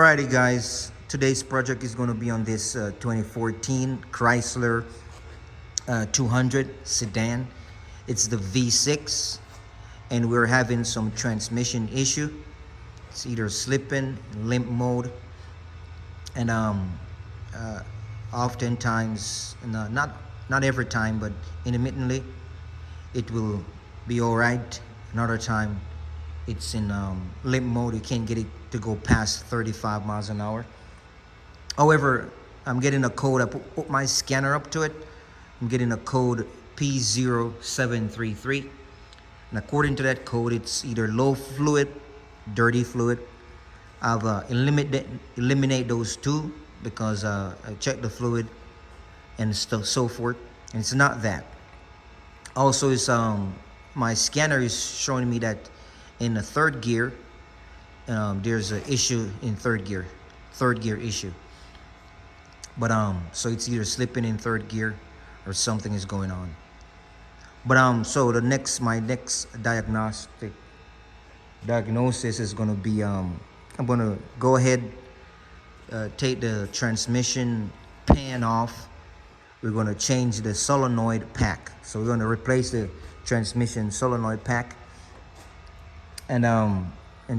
Alrighty guys, today's project is going to be on this 2014 Chrysler 200 sedan. It's the V6 and we're having some transmission issue. It's either slipping, limp mode, and oftentimes, not every time, but intermittently it will be alright. Another time it's in limp mode. You can't get it to go past 35 miles an hour. However, I'm getting a code. I put my scanner up to it. I'm getting a code P0733. And according to that code, it's either low fluid, dirty fluid. I've eliminate those two because I checked the fluid and so forth. And it's not that. Also, it's my scanner is showing me that in the third gear, there's an issue in third gear issue. But so it's either slipping in third gear or something is going on. But so my next diagnosis is gonna be I'm gonna go ahead, take the transmission pan off. We're gonna change the solenoid pack. So we're gonna replace the transmission solenoid pack, and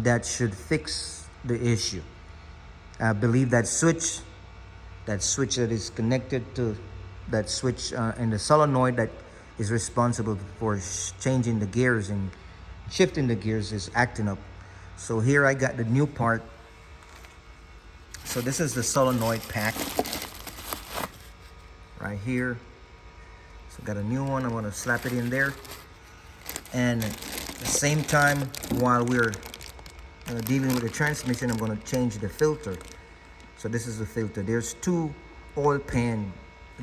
that should fix the issue. I believe that switch that is connected to that switch in the solenoid that is responsible for changing the gears and shifting the gears is acting up. So here I got the new part. So this is the solenoid pack right here. So got a new one. I'm gonna slap it in there, and at the same time, while we're dealing with the transmission, I'm going to change the filter. So this is the filter. There's two oil pan,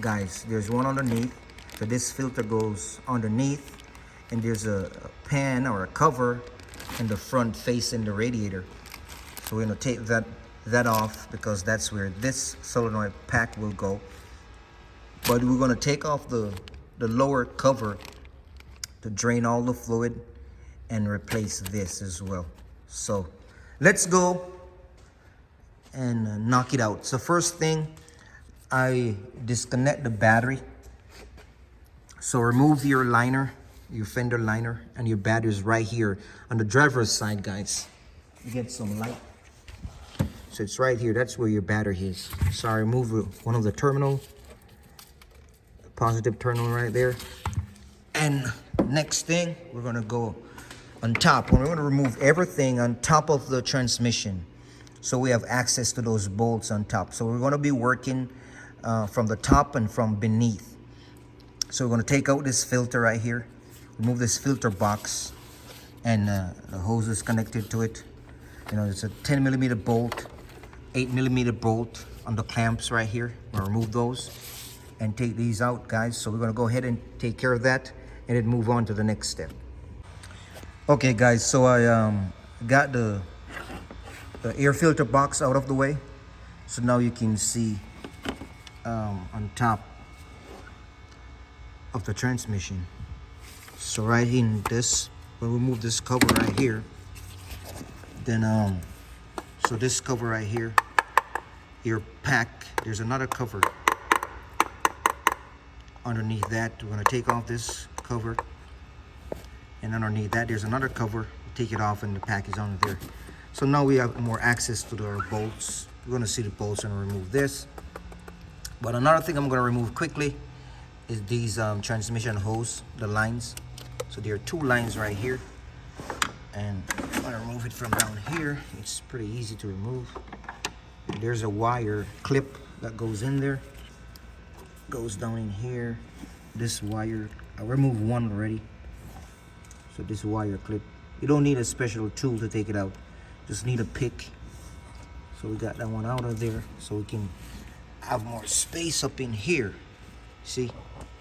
guys. There's one underneath. So this filter goes underneath, and there's a pan or a cover in the front facing the radiator. So we're going to take that off because that's where this solenoid pack will go. But we're going to take off the lower cover to drain all the fluid and replace this as well. So let's go and knock it out. So first thing, I disconnect the battery. So remove your liner, your fender liner, and your battery is right here on the driver's side, guys. You get some light. So it's right here. That's where your battery is. So I remove one of the terminal, positive terminal right there. And next thing, we're gonna go on top. We're going to remove everything on top of the transmission, so we have access to those bolts on top. So we're going to be working from the top and from beneath. So we're going to take out this filter right here, remove this filter box, and the hose is connected to it. You know, it's a 10mm bolt, 8mm bolt on the clamps right here. We'll remove those and take these out, guys. So we're going to go ahead and take care of that and then move on to the next step. Okay guys, so I got the air filter box out of the way. So now you can see on top of the transmission. So right in this, we'll remove this cover right here. Then so this cover right here, your pack, there's another cover underneath that. We're gonna take off this cover. And underneath that, there's another cover. Take it off and the pack is under there. So now we have more access to our bolts. We're gonna see the bolts and remove this. But another thing I'm gonna remove quickly is these transmission hose, the lines. So there are two lines right here. And I'm gonna remove it from down here. It's pretty easy to remove. There's a wire clip that goes in there. Goes down in here. This wire, I removed one already. So this wire clip, you don't need a special tool to take it out. Just need a pick. So we got that one out of there, so we can have more space up in here. See?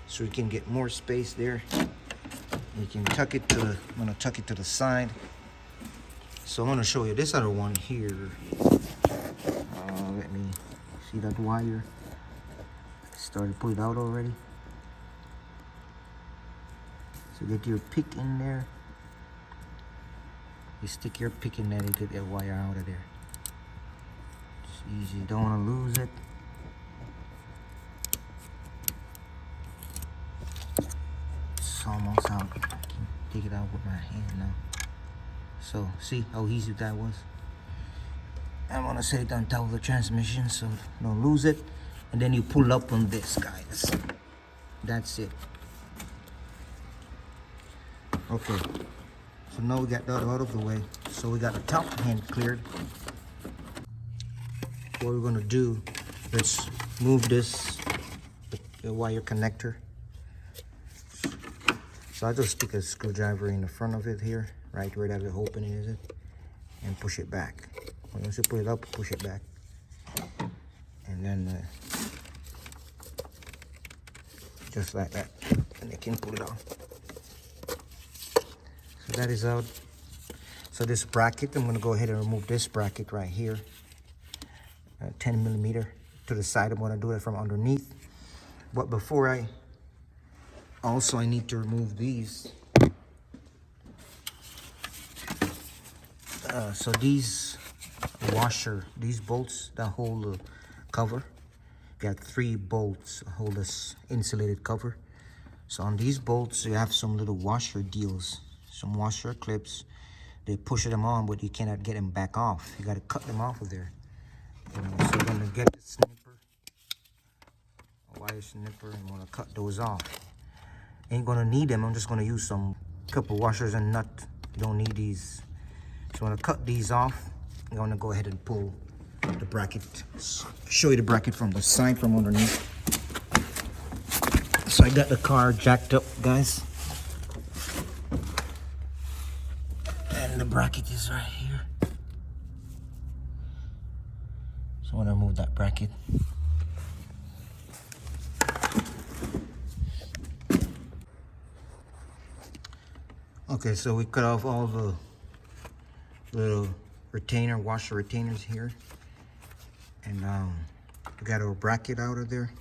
So we can get more space there. You can tuck it to the, I'm gonna tuck it to the side. So I'm gonna show you this other one here. Let me see that wire. Started to pull it out already. So get your pick in there. You stick your pick in there and get that wire out of there. easy, don't want to lose it. It's almost out. I can take it out with my hand now. So see how easy that was? I want to set it on top of the transmission so don't lose it. And then you pull up on this, guys. That's it. Okay, so now we got that out of the way. So we got the top hand cleared. What we're gonna do, let's move this, the wire connector. So I just stick a screwdriver in the front of it here, right where that opening is, and push it back. Once you put it up, push it back. And then just like that, and you can pull it off. So that is out. So this bracket, I'm gonna go ahead and remove this bracket right here. 10 millimeter to the side. I'm gonna do it from underneath. But before I need to remove these. So these these bolts that hold the cover, got 3 bolts hold this insulated cover. So on these bolts, you have some little washer deals, some washer clips. They push them on, but you cannot get them back off. You got to cut them off of there. So we're gonna get the snipper, a wire snipper, and I'm gonna cut those off. Ain't gonna need them. I'm just gonna use some couple washers and nut. You don't need these. So I'm gonna cut these off. I'm gonna go ahead and pull the bracket. Show you the bracket from the side, from underneath. So I got the car jacked up, guys. And the bracket is right here. So I'm gonna remove that bracket. Okay, so we cut off all the little washer retainers here. And we got our bracket out of there.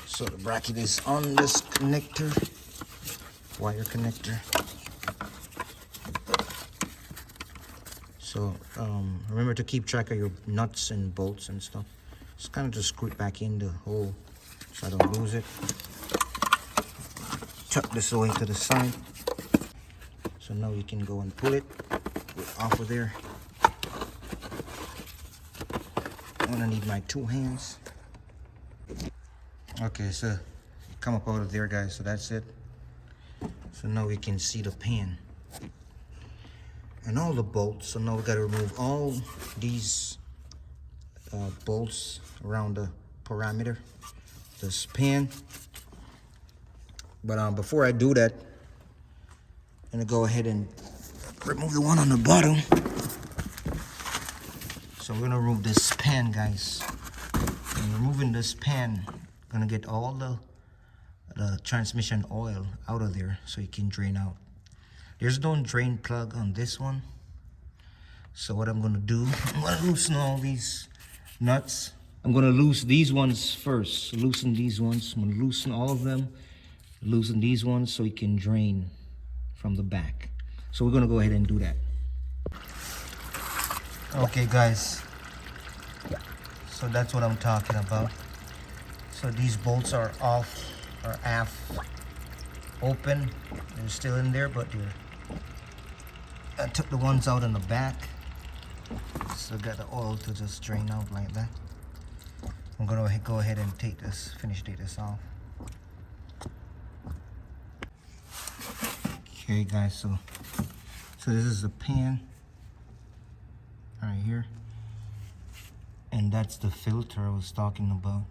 So the bracket is on this connector, wire connector. So remember to keep track of your nuts and bolts and stuff. Just kind of just screw it back in the hole so I don't lose it. Tuck this away to the side. So now you can go and pull it off of there. I'm gonna need my 2 hands. Okay, so come up out of there, guys. So that's it. So now we can see the pan and all the bolts. So now we got to remove all these bolts around the parameter, this pan. But before I do that, I'm gonna go ahead and remove the one on the bottom. So we're gonna remove this pan, guys. And removing this pan, gonna get all the transmission oil out of there so it can drain out. There's no drain plug on this one. So what I'm gonna do, I'm gonna loosen all these nuts. I'm gonna loosen these ones first. Loosen these ones. I'm gonna loosen all of them. Loosen these ones so it can drain from the back. So we're gonna go ahead and do that. Okay, guys. So that's what I'm talking about. So these bolts are off, or half open. They're still in there, but I took the ones out in the back. So got the oil to just drain out like that. I'm gonna go ahead and take this off. Okay, guys, so this is the pan right here, and that's the filter I was talking about.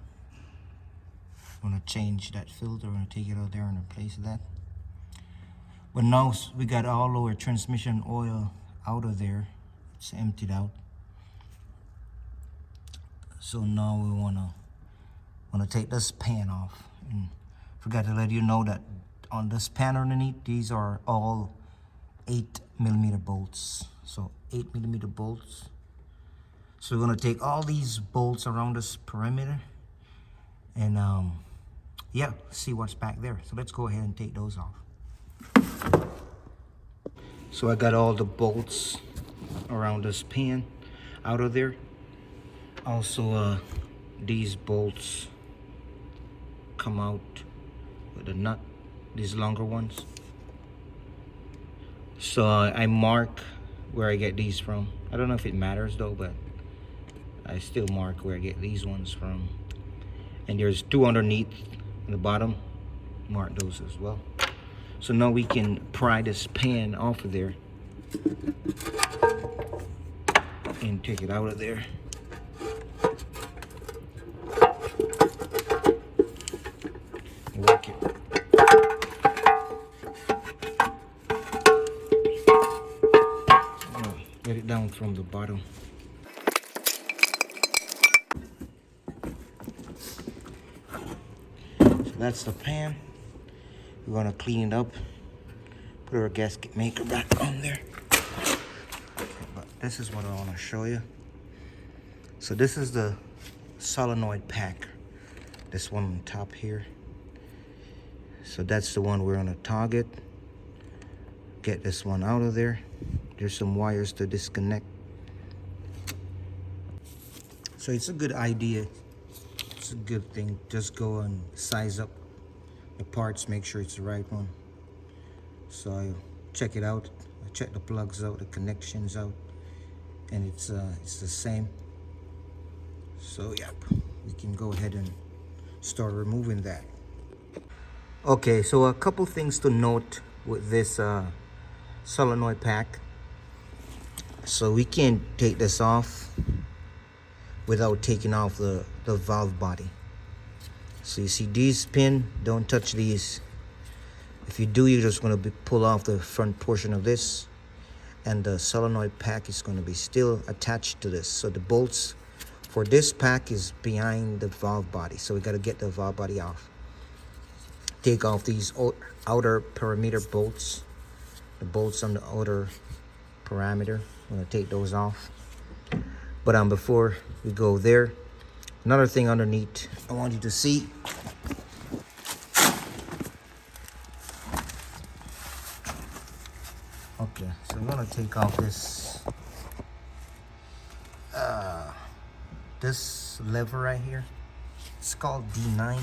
I'm gonna change that filter. I'm gonna take it out there and replace that. But now we got all our transmission oil out of there. It's emptied out. So now we wanna take this pan off. And forgot to let you know that on this pan underneath, these are all 8mm bolts. So 8mm bolts. So we're gonna take all these bolts around this perimeter and yeah, see what's back there. So let's go ahead and take those off. So I got all the bolts around this pan. out of there. Also, these bolts come out with a nut, these longer ones. So I mark where I get these from. I don't know if it matters though, but I still mark where I get these ones from. And there's 2 underneath on the bottom. Mark those as well. So now we can pry this pan off of there and take it out of there. Work it. Get it down from the bottom. So that's the pan. We're gonna clean it up. Put our gasket maker back on there. But this is what I want to show you. So this is the solenoid pack. This one on top here. So that's the one we're gonna target. Get this one out of there. There's some wires to disconnect. So it's a good idea. It's a good thing. Just go and size up the parts, make sure it's the right one. So I check it out. I check the plugs out, the connections out, and it's the same. So yeah, we can go ahead and start removing that. Okay, so a couple things to note with this solenoid pack. So we can't take this off without taking off the valve body. So you see these pins, don't touch these. If you do, you're just going to pull off the front portion of this, and the solenoid pack is going to be still attached to this. So the bolts for this pack is behind the valve body. So we got to get the valve body off. Take off these outer perimeter bolts, the bolts on the outer parameter. I'm going to take those off. But before we go there, another thing underneath I want you to see. Okay, so I'm gonna take off this lever right here. It's called D9.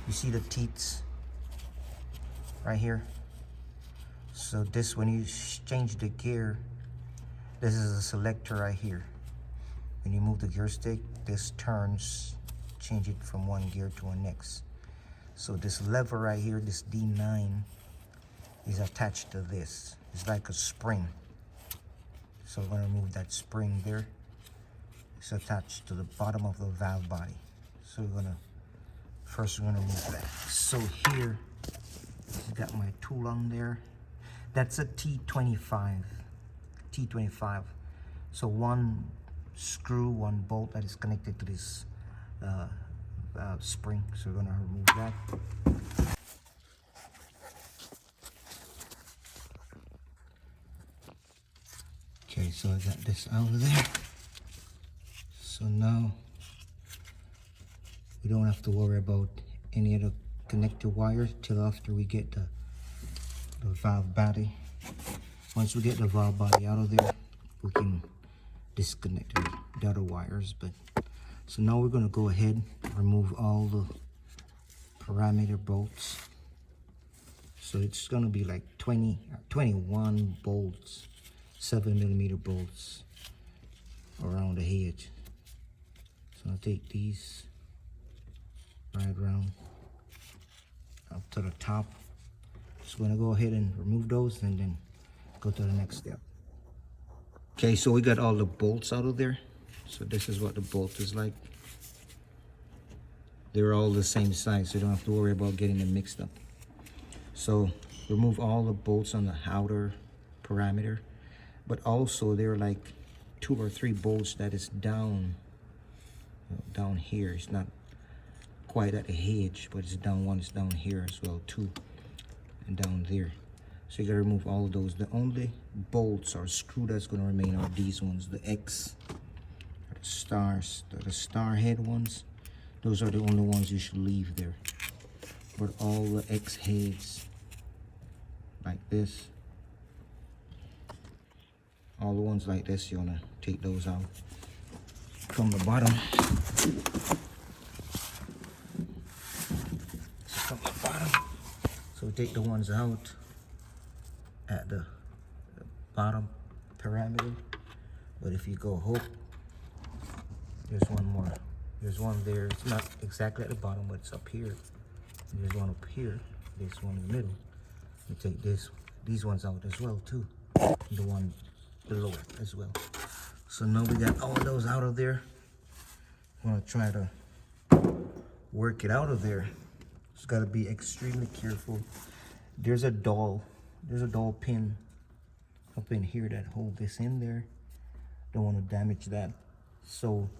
You see the teeth right here. So this, when you change the gear, this is a selector right here. When you move the gear stick, this turns, change it from one gear to the next. So this lever right here, this D9, is attached to this. It's like a spring. So we're gonna remove that spring there. It's attached to the bottom of the valve body. So we're gonna remove that. So here, I got my tool on there. That's a T25. So one screw, one bolt that is connected to this spring. So we're gonna remove that. Okay, so I got this out of there. So now we don't have to worry about any of the connector wires till after we get the valve body. Once we get the valve body out of there, we can disconnect the other wires. But so now we're going to go ahead and remove all the parameter bolts. So it's going to be like 21 bolts, 7mm bolts around the edge. So I'll take these right around up to the top. Just going to go ahead and remove those and then go to the next step. Okay, so we got all the bolts out of there. So this is what the bolt is like. They're all the same size, so you don't have to worry about getting them mixed up. So remove all the bolts on the outer parameter, but also there are like 2 or 3 bolts that is down here. It's not quite at the edge, but it's down one. It's down here as well too, and down there. So you gotta remove all of those. The only bolts or screw that's gonna remain are these ones, the X, or the stars, the star head ones. Those are the only ones you should leave there. But all the X heads, like this, All the ones like this, you wanna take those out from the bottom. From the bottom. So we take the ones out at the bottom parameter. But if you go hook, there's one more. There's one there. It's not exactly at the bottom, but it's up here. And there's one up here. There's one in the middle. You take these ones out as well too. The one below it as well. So now we got all those out of there. I'm gonna try to work it out of there. Just gotta be extremely careful. There's a dowel pin up in here that hold this in there. Don't want to damage that. So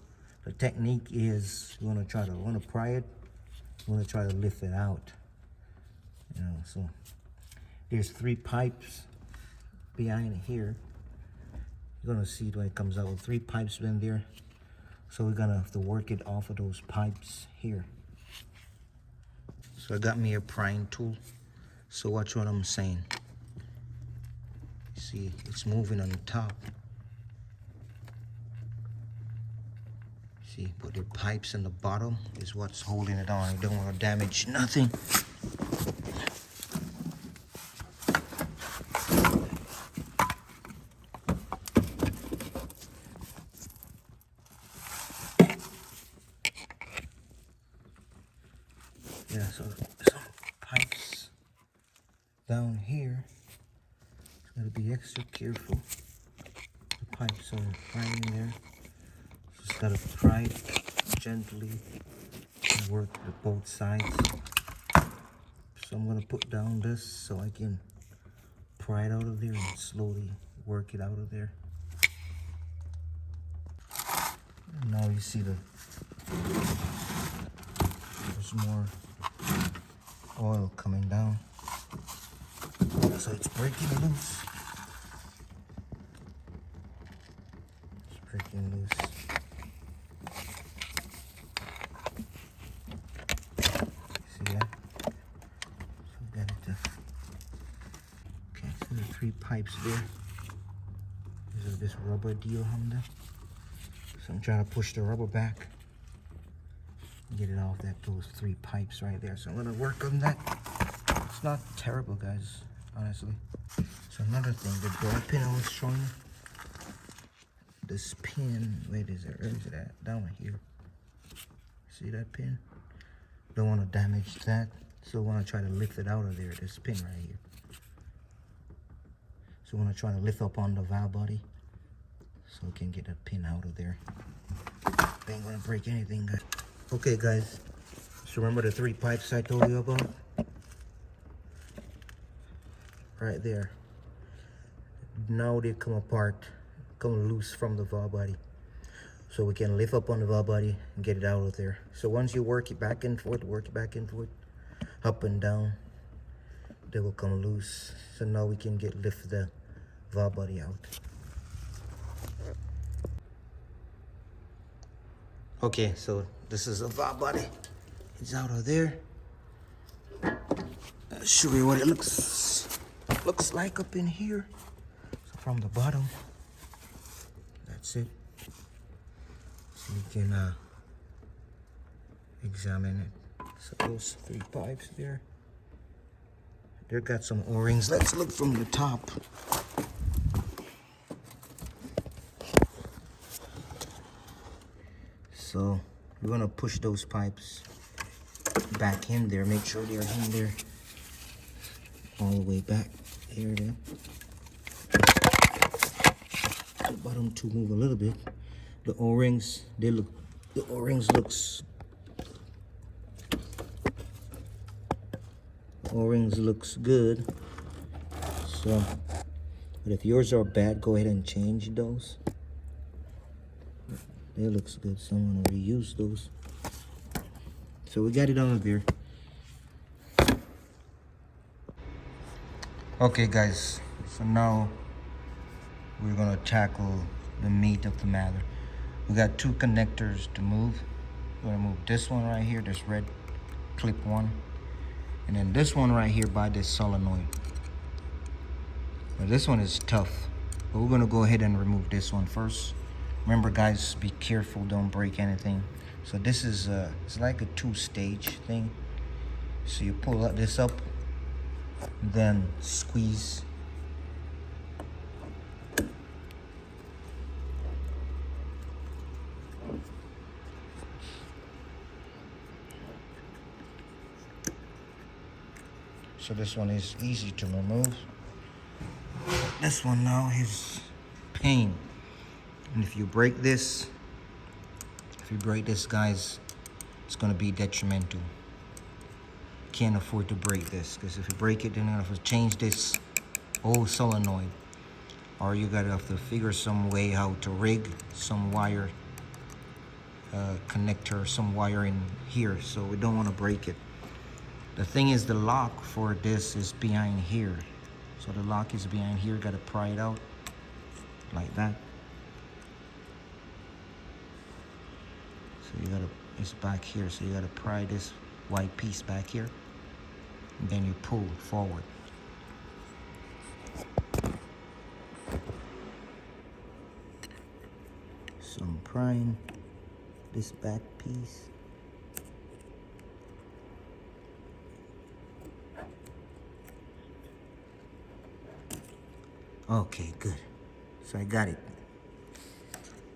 the technique is you want to pry it. You want to try to lift it out. You know, so there's 3 pipes behind here. You're gonna see when it comes out with 3 pipes in there. So we're gonna have to work it off of those pipes here. So I got me a prying tool. So watch what I'm saying. See, it's moving on the top. See, but the pipes in the bottom is what's holding it on. You don't want to damage nothing. Yeah, so some pipes down here. Gotta be extra careful. The pipes are right in there. Just gotta pry it gently and work with both sides. So I'm gonna put down this so I can pry it out of there and slowly work it out of there. And now you see there's more oil coming down. So it's breaking loose. It's breaking loose. See that? So we got it to... Okay, so the 3 pipes there. There's this rubber deal on there. So I'm trying to push the rubber back. Get it off those 3 pipes right there. So I'm gonna work on that. It's not terrible, guys. Honestly. So another thing, the door pin I was showing you. This pin, where is it at? Down here. See that pin? Don't want to damage that. So I want to try to lift it out of there, this pin right here. So I want to try to lift up on the valve body so we can get that pin out of there. Ain't gonna break anything, guys. Okay, guys. So remember the 3 pipes I told you about? Right there. Now they come apart, come loose from the valve body. So we can lift up on the valve body and get it out of there. So once you work it back and forth, up and down, they will come loose. So now we can lift the valve body out. Okay, so this is the valve body. It's out of there. I'll show you what it looks like up in here. So from the bottom, that's it. So you can examine it. So those 3 pipes there, they got some O-rings. Let's look from the top. So we're gonna push those pipes back in there. Make sure they're in there all the way back. Here it is. The bottom to move a little bit. The O-rings, the O-rings looks good. So, but if yours are bad, go ahead and change those. They looks good, so I'm gonna reuse those. So we got it on there. Okay, guys, so now we're gonna tackle the meat of the matter. We got 2 connectors to move. We're gonna move this one right here, this red clip one, and then this one right here by this solenoid. Now this one is tough. But we're gonna go ahead and remove this one first. Remember guys, be careful, don't break anything. So this is it's like a two-stage thing. So you pull this up, then squeeze. So this one is easy to remove. This one now is pain. And if you break this, guys, it's gonna be detrimental. Can't afford to break this, because if you break it, then you have to change this old solenoid, or you gotta have to figure some way how to rig some wire connector, some wire in here. So we don't want to break it. The thing is, the lock for this is behind here. So the lock is behind here. Gotta pry it out like that. So you gotta, it's back here. So you gotta pry this white piece back here, and then you pull forward. So I'm prying this back piece. Okay, good. So I got it.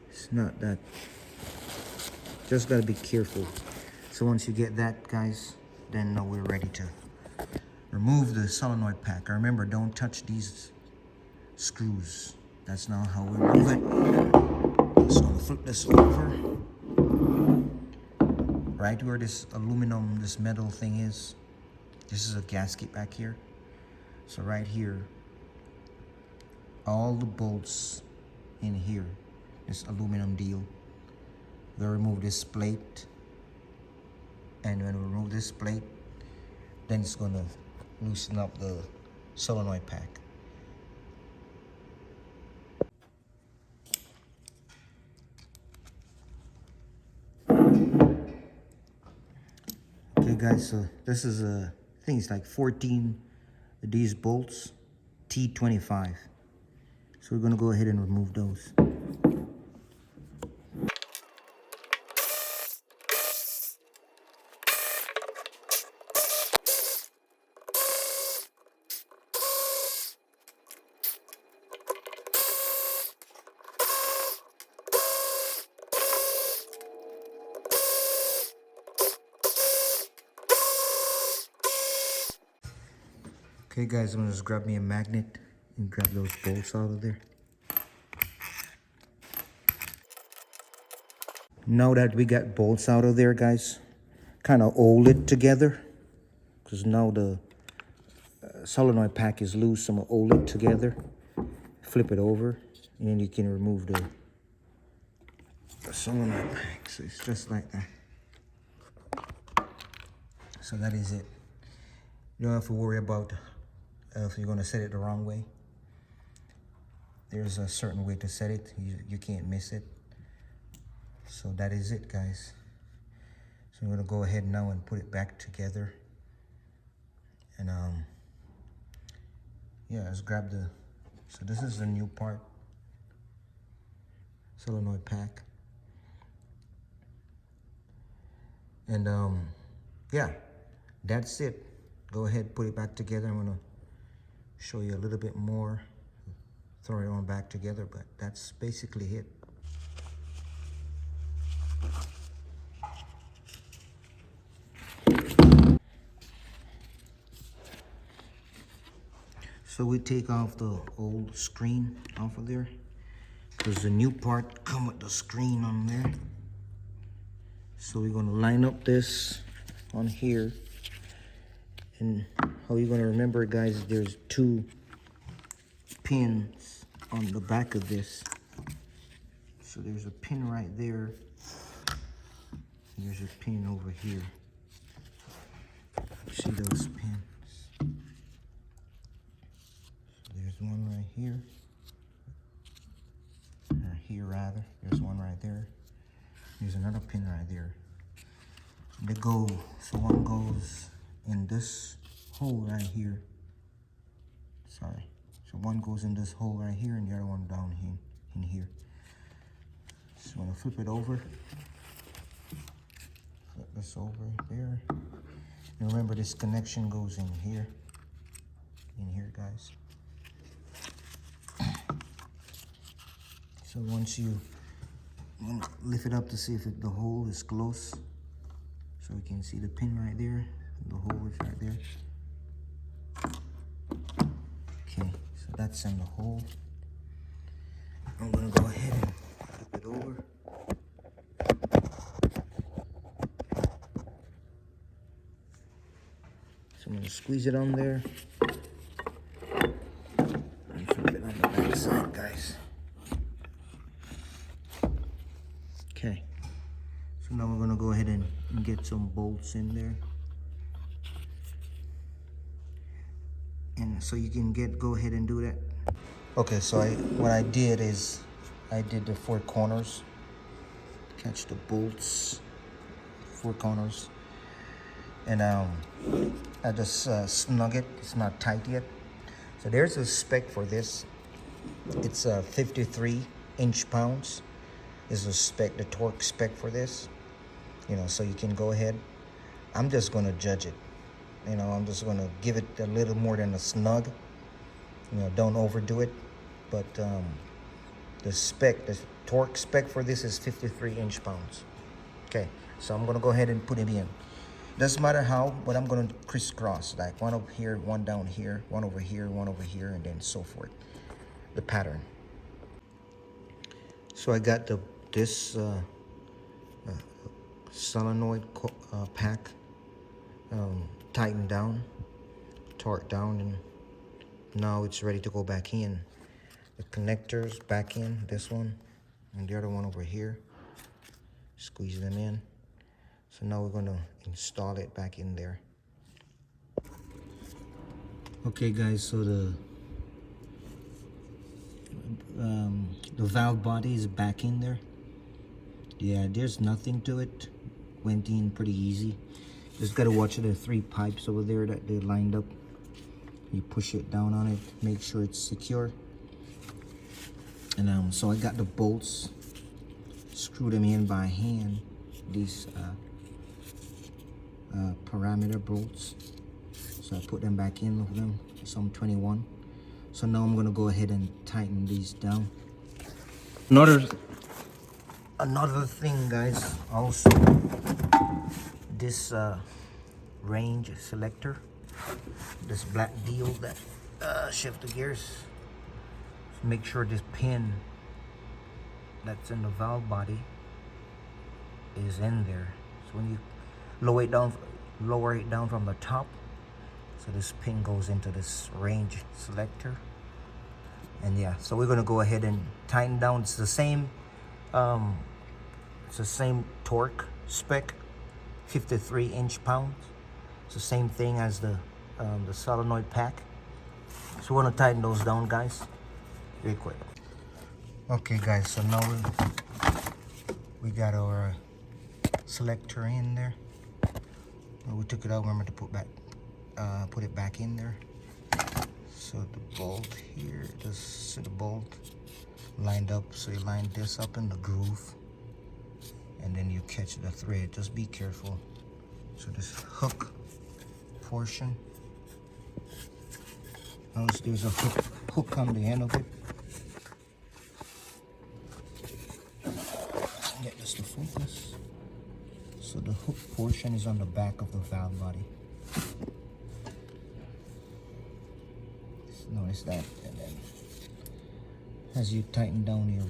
It's not that. Just gotta be careful. So once you get that, guys, then we're ready to remove the solenoid pack. Remember, don't touch these screws. That's not how we remove it. So I'm gonna flip this over. Right where this aluminum, this metal thing is, this is a gasket back here. So right here, all the bolts in here, this aluminum deal, we'll remove this plate. And when we remove this plate, then it's gonna loosen up the solenoid pack. Okay guys, so this is I think it's like 14 of these bolts, T25. So we're gonna go ahead and remove those. Okay guys, I'm gonna just grab me a magnet and grab those bolts out of there. Now that we got bolts out of there, guys, kind of hold it together, because now the solenoid pack is loose. So I'm gonna hold it together, flip it over, and then you can remove the solenoid pack. So it's just like that. So that is it. You don't have to worry about if you're gonna set it the wrong way. There's a certain way to set it. You can't miss it. So that is it, guys. So I'm gonna go ahead now and put it back together. And yeah, let's grab the, so this is the new part, solenoid pack. And yeah, that's it. Go ahead, put it back together. I'm gonna show you a little bit more, throw it on back together, but that's basically it. So we take off the old screen off of there, because the new part come with the screen on there. So we're gonna line up this on here. And how you're gonna remember, guys, there's 2 pins on the back of this. So there's a pin right there. And there's a pin over here. See those pins? There's one right here, or here rather. There's one right there. There's another pin right there. They go, so one goes in this hole right here. Sorry, So one goes in this hole right here and the other one down here, in here. So I'm gonna flip it over. Flip this over there. And remember, this connection goes in here, guys. So once you lift it up to see if the hole is close. So we can see the pin right there, the hole is right there. Okay, so that's in the hole. I'm gonna go ahead and flip it over. So I'm gonna squeeze it on there. And flip it on the back side, guys. Okay. So now we're gonna go ahead and get some bolts in there. And so you can go ahead and do that. Okay, so what I did is I did the 4 corners. Catch the bolts, 4 corners. And I just snug it. It's not tight yet. So there's a spec for this. It's 53 inch-pounds is the spec, the torque spec for this. You know, so you can go ahead. I'm just gonna judge it. You know, I'm just gonna give it a little more than a snug. You know, don't overdo it. But the spec, the torque spec for this is 53 inch-pounds. Okay, so I'm gonna go ahead and put it in. Doesn't matter how, but I'm gonna crisscross, like one over here, one down here, one over here, one over here, and then so forth. The pattern. So I got this solenoid pack tightened down, torqued down, and now it's ready to go back in. The connectors back in, this one and the other one over here. Squeeze them in. So now we're gonna install it back in there. Okay guys, so the valve body is back in there. Yeah, there's nothing to it. Went in pretty easy. Just gotta watch the 3 pipes over there that they lined up. You push it down on it, make sure it's secure. And so I got the bolts, screw them in by hand. These parameter bolts. So I put them back in with them, some 21. So now I'm gonna go ahead and tighten these down. Another thing, guys, also this range selector, this black deal that shift the gears. Make sure this pin that's in the valve body is in there. So when you lower it down from the top, so this pin goes into this range selector. And yeah, so we're gonna go ahead and tighten down. It's the same torque spec, 53 inch-pounds. It's the same thing as the solenoid pack. So we're gonna tighten those down, guys, real quick. Okay guys, so now we got our selector in there. We took it out, remember to put it back in there. So the bolt here, so the bolt lined up, so you line this up in the groove and then you catch the thread. Just be careful. So this hook portion, notice there's a hook on the end of it. Get this to focus. So the hook portion is on the back of the valve body. Notice that, and then as you tighten down your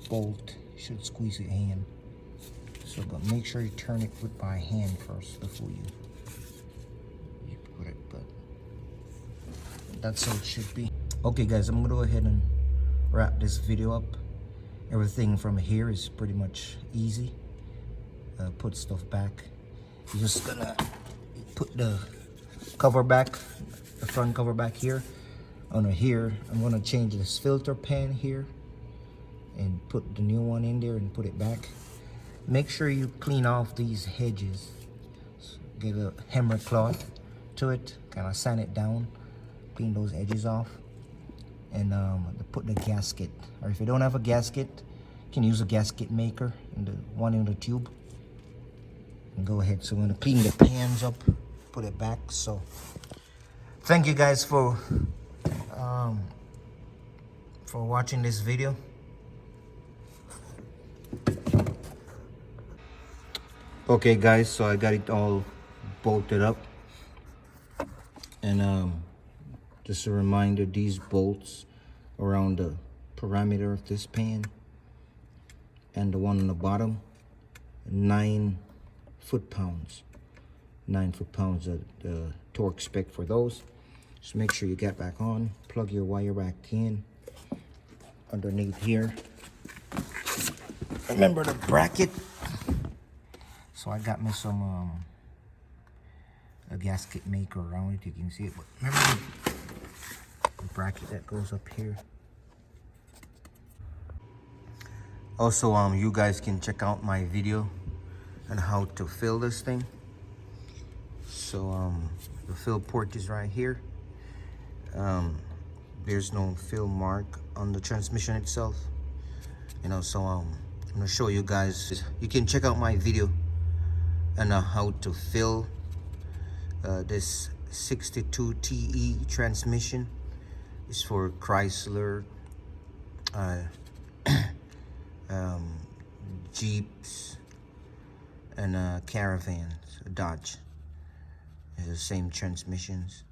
bolt, you should squeeze it in. So, but make sure you turn it by hand first before you put it. But that's how it should be. Okay, guys, I'm gonna go ahead and wrap this video up. Everything from here is pretty much easy. Put stuff back. You're just gonna put the cover back, the front cover back here. Under here, I'm gonna change this filter pan here and put the new one in there and put it back. Make sure you clean off these hedges. So get a hammer cloth to it, kind of sand it down, clean those edges off. and put the gasket. Or if you don't have a gasket, you can use a gasket maker in the one in the tube. And go ahead. So I'm gonna clean the pans up, put it back. So thank you guys for watching this video. Okay guys, so I got it all bolted up, and just a reminder, these bolts around the parameter of this pan and the one on the bottom, 9 foot-pounds. 9 foot-pounds of the torque spec for those. Just make sure you get back on, plug your wire back in underneath here. Remember the bracket. So I got me some a gasket maker around it. You can see it, but remember the bracket that goes up here. Also, you guys can check out my video on how to fill this thing. So the fill port is right here. There's no fill mark on the transmission itself, you know. So I'm gonna show you guys. You can check out my video on how to fill this 62 TE transmission. It's for Chrysler, Jeeps, and caravans. Dodge. It's the same transmissions.